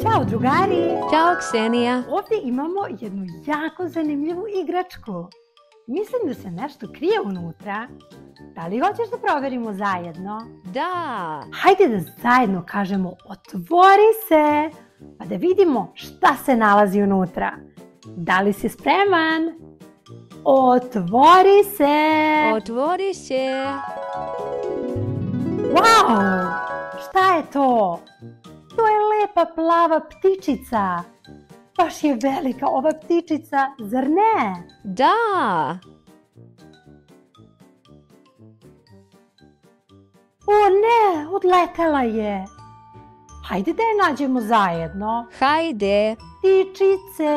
Ćao drugari! Ćao Ksenija! Ovdje imamo jednu jako zanimljivu igračku. Mislim da se nešto krije unutra. Da li hoćeš da proverimo zajedno? Da! Hajde da zajedno kažemo otvori se, pa da vidimo šta se nalazi unutra. Da li si spreman? Otvori se! Otvori se! Wow! Šta je to? To je lepa plava ptičica. Baš je velika ova ptičica, zar ne? Da! O ne, odletela je. Hajde da je nađemo zajedno. Hajde! Ptičice,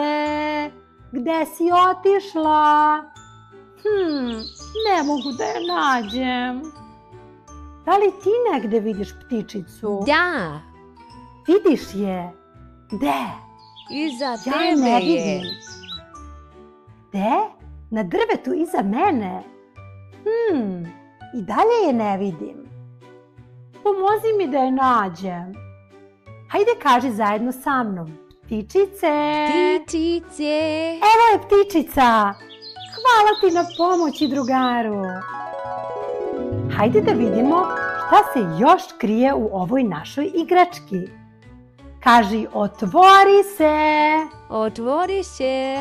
gde si otišla? Ne mogu da je nađem. Da li ti negde vidiš ptičicu? Da! Vidiš je? Gde? Iza Ja tebe ne je. vidim. Gde? Na drvetu iza mene. I dalje je ne vidim. Pomozi mi da je nađem. Hajde kaži zajedno sa mnom. Ptičice. Ptičice. Evo je ptičica. Hvala ti na pomoći, drugaru. Hajde da vidimo šta se još krije u ovoj našoj igrački. Kaži otvori se. Otvori se.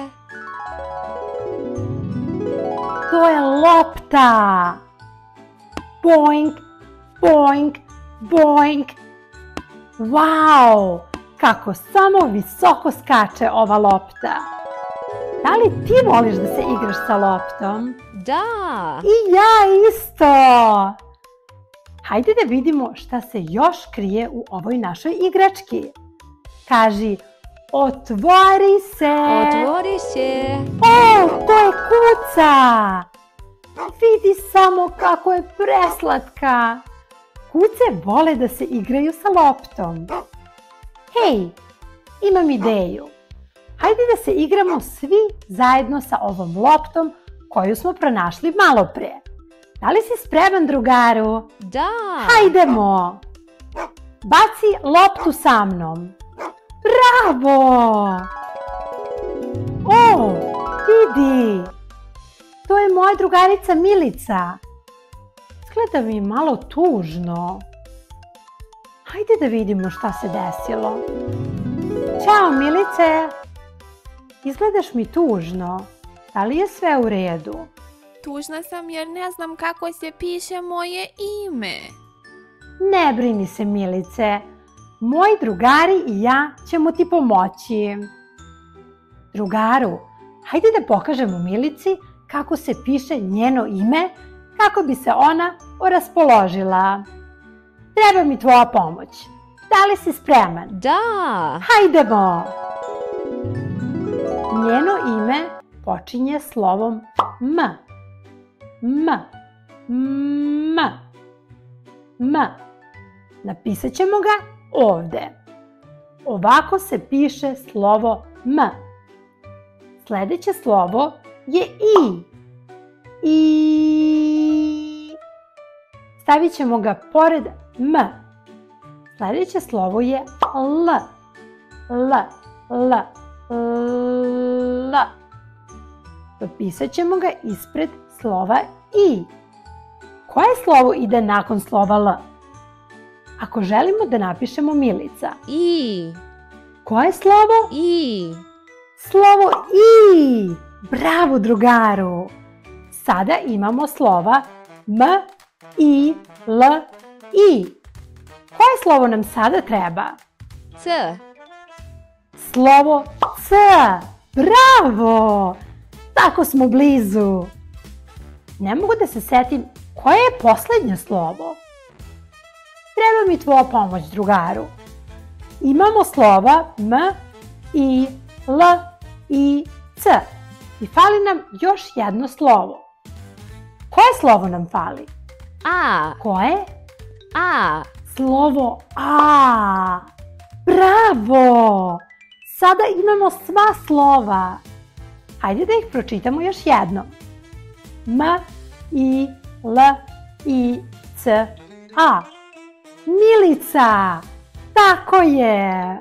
To je lopta. Boink, boink, boink. Wow, kako samo visoko skače ova lopta. Da li ti voliš da se igraš sa loptom? Da! I ja isto. Hajde da vidimo šta se još krije u ovoj našoj igrački. Kaži otvori se. Otvori se. To je kuca. Vidi samo kako je preslatka. Kuce vole da se igraju sa loptom. Hej, imam ideju. Hajde da se igramo svi zajedno sa ovom loptom koju smo pronašli malo pre. Da li si spreman, drugaru? Da! Hajdemo! Baci loptu sa mnom. Bravo! Vidi! To je moja drugarica Milica. Izgleda mi malo tužno. Hajde da vidimo šta se desilo. Ćao, Milice! Izgledaš mi tužno. Da li je sve u redu? Tužna sam jer ne znam kako se piše moje ime. Ne brini se, Milice. Moji drugari i ja ćemo ti pomoći. Drugaru, hajde da pokažemo Milici kako se piše njeno ime, kako bi se ona oraspoložila. Treba mi tvoja pomoć. Da li si spreman? Da! Hajdemo! Njeno ime počinje slovom M. Napisat ćemo ga ovde. Ovako se piše slovo M. Sljedeće slovo je I. Stavit ćemo ga pored M. Sljedeće slovo je L. Dopisat ćemo ga ispred slova I. Koje slovo ide nakon slova L? Ako želimo da napišemo Milica. I. Koje slovo? I. Slovo I. Bravo, drugaru. Sada imamo slova M, I, L, I. Koje slovo nam sada treba? C. Slovo C. Bravo! Tako smo blizu. Ne mogu da se setim koje je posljednje slovo. Treba mi tvoja pomoć, drugaru. Imamo slova M, I, L, I, C. I fali nam još jedno slovo. Koje slovo nam fali? A. Koje? A. Slovo A. Bravo! Sada imamo sva slova. Hajde da ih pročitamo još jednom. M, I, L, I, C, A. Milica! Tako je!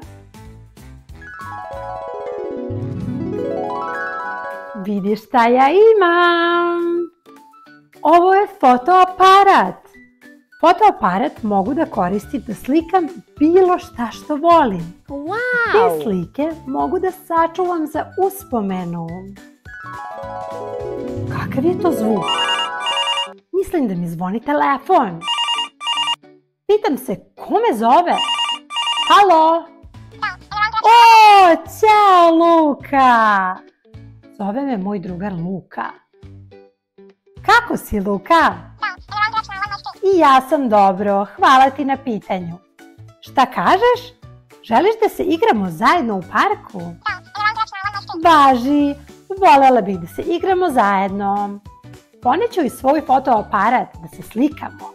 Vidi šta ja imam! Ovo je fotoaparat. Fotoaparat mogu da koristim da slikam bilo šta što volim. Te Wow! slike mogu da sačuvam za uspomenu. Kakav je to zvuk? Mislim da mi zvoni telefon. Pitam se, ko me zove? Halo? O, ćao Luka! Zove me moj drugar Luka. Kako si, Luka? I ja sam dobro, hvala ti na pitanju. Šta kažeš? Želiš da se igramo zajedno u parku? Važi, voljela bih da se igramo zajedno. Poneću i svoj fotoaparat da se slikamo.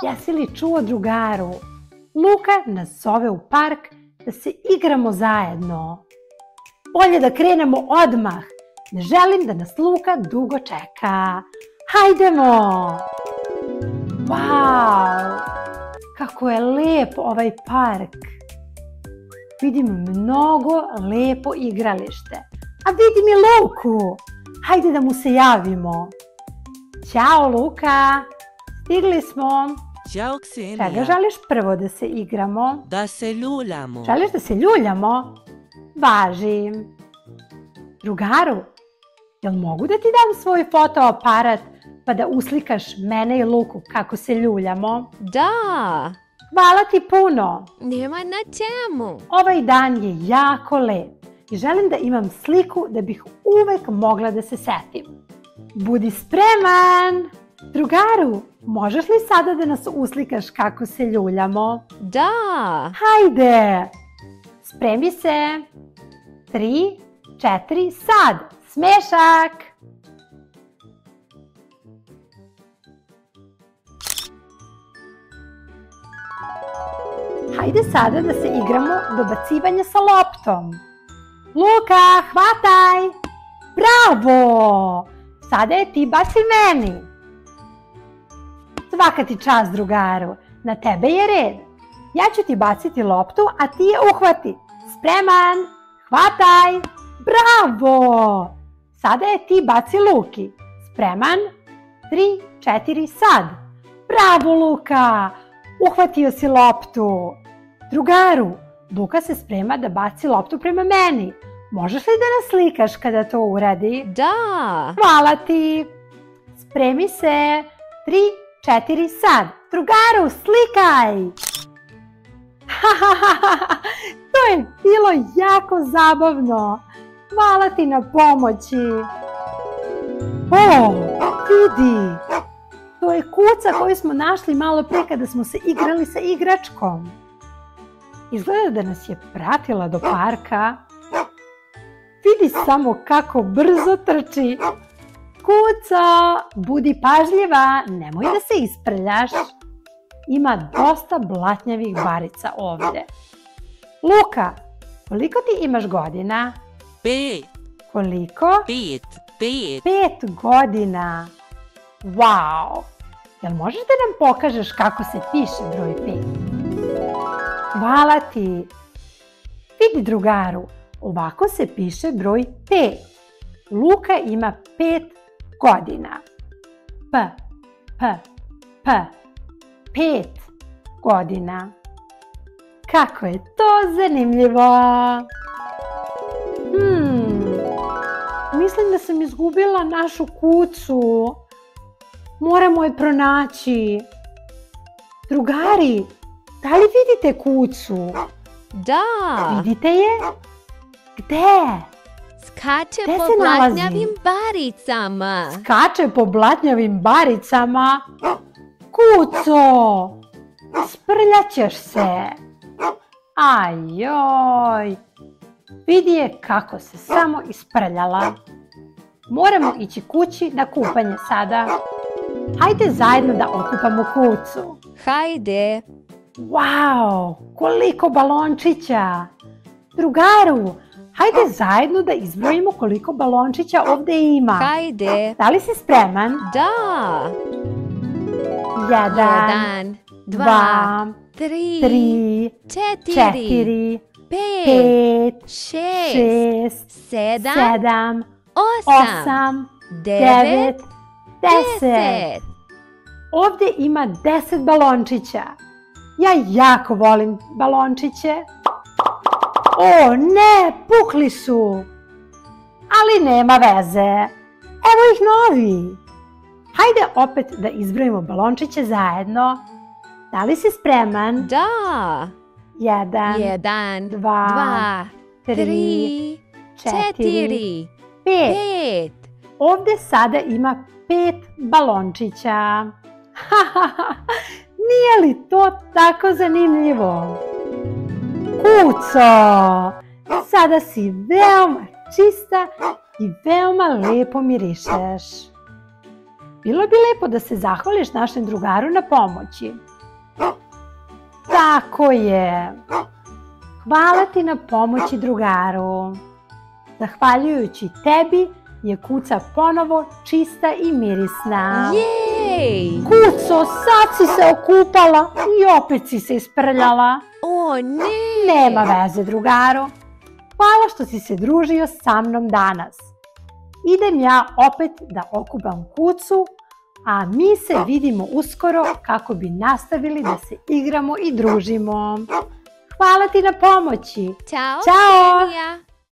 Jesi li čuo, drugaru? Luka nas zove u park da se igramo zajedno. Bolje da krenemo odmah. Ne želim da nas Luka dugo čeka. Hajdemo! Wow! Kako je lep ovaj park. Vidim mnogo lepo igralište. A vidim i Luku. Hajde da mu se javimo. Ćao Luka. Stigli smo. Ćao Čega Ksenija, želiš prvo da se igramo? da se ljuljamo. Želiš da se ljuljamo? Važi. Drugaru, jel mogu da ti dam svoj fotoaparat pa da uslikaš mene i Luku kako se ljuljamo? Da! Hvala ti puno. Nema na čemu. Ovaj dan je jako lep i želim da imam sliku da bih uvek mogla da se setim. Budi spreman! Drugaru, možeš li sada da nas uslikaš kako se ljuljamo? Da! Hajde! Spremi se! 3, 4, sad! Smešak! Hajde sada da se igramo dobacivanje sa loptom. Luka, hvataj! Bravo! Sada je ti baci meni. Svaka ti čast, drugaru. Na tebe je red. Ja ću ti baciti loptu, a ti je uhvati. Spreman? Hvataj! Bravo! Sada je ti baci Luki. Spreman? 3, 4, sad. Bravo, Luka! Uhvatio si loptu. Drugaru, Luka se sprema da baci loptu prema meni. Možeš li da nas slikaš kada to uradi? Da! Hvala ti. Spremi se. 3, 4, sad. Drugaru, slikaj! To je bilo jako zabavno. Hvala ti na pomoći. O, vidi. To je kuca koju smo našli malo pre kada smo se igrali sa igračkom. Izgleda da nas je pratila do parka. Vidi samo kako brzo trči. Kuca, budi pažljiva, nemoj da se isprljaš. Ima dosta blatnjavih barica ovdje. Luka, koliko ti imaš godina? 5, Koliko? 5, 5. 5 godina. Wow! Jel možeš da nam pokažeš kako se piše broj 5? Hvala ti. Vidi, drugaru, ovako se piše broj 5. Luka ima 5 godina. P, 5 godina. Kako je to zanimljivo! Mislim da sam izgubila našu kucu. Moramo je pronaći. Drugari, da li vidite kucu? Da! Vidite je? Gde? Skače Gde po se nalazi? blatnjavim baricama. Skače po blatnjavim baricama. Kuco, sprljaćeš se. Ajoj. Vidi je kako se samo isprljala. Moramo ići kući na kupanje sada. Hajde zajedno da okupamo kucu. Hajde! Wow, koliko balončića. Drugaru, hajde zajedno da izbrojimo koliko balončića ovdje ima. Hajde! Da li si spreman? Da! 1, 1, 2, 2, 3, 3, 4, 4, 5, 5, 6, 6, 7, 7, 8, 8, 9, 9, 10. 10. Ovdje ima 10 balončića. Ja jako volim balončiće. O ne, pukli su. Ali nema veze. Evo ih novi. Hajde opet da izbrojimo balončiće zajedno. Da li si spreman? Da. 1, 1, 2, 2, 3, 3, 4, 5. 5. Ovdje sada ima 5 balončića. Nije li to tako zanimljivo? Kuco, sada si veoma čista i veoma lepo mirišeš. Bilo bi lepo da se zahvališ našem drugaru na pomoći. Tako je. Hvala ti na pomoći, drugaru. Zahvaljujući tebi je Kuca ponovo čista i mirisna. Jej! Kuco, sad si se okupala i opet si se isprljala. O ne! Nema veze, drugaru. Hvala što si se družio sa mnom danas. Idem ja opet da okupam Kucu, a mi se vidimo uskoro kako bi nastavili da se igramo i družimo. Hvala ti na pomoći. Ćao, Ćao! Ksenija!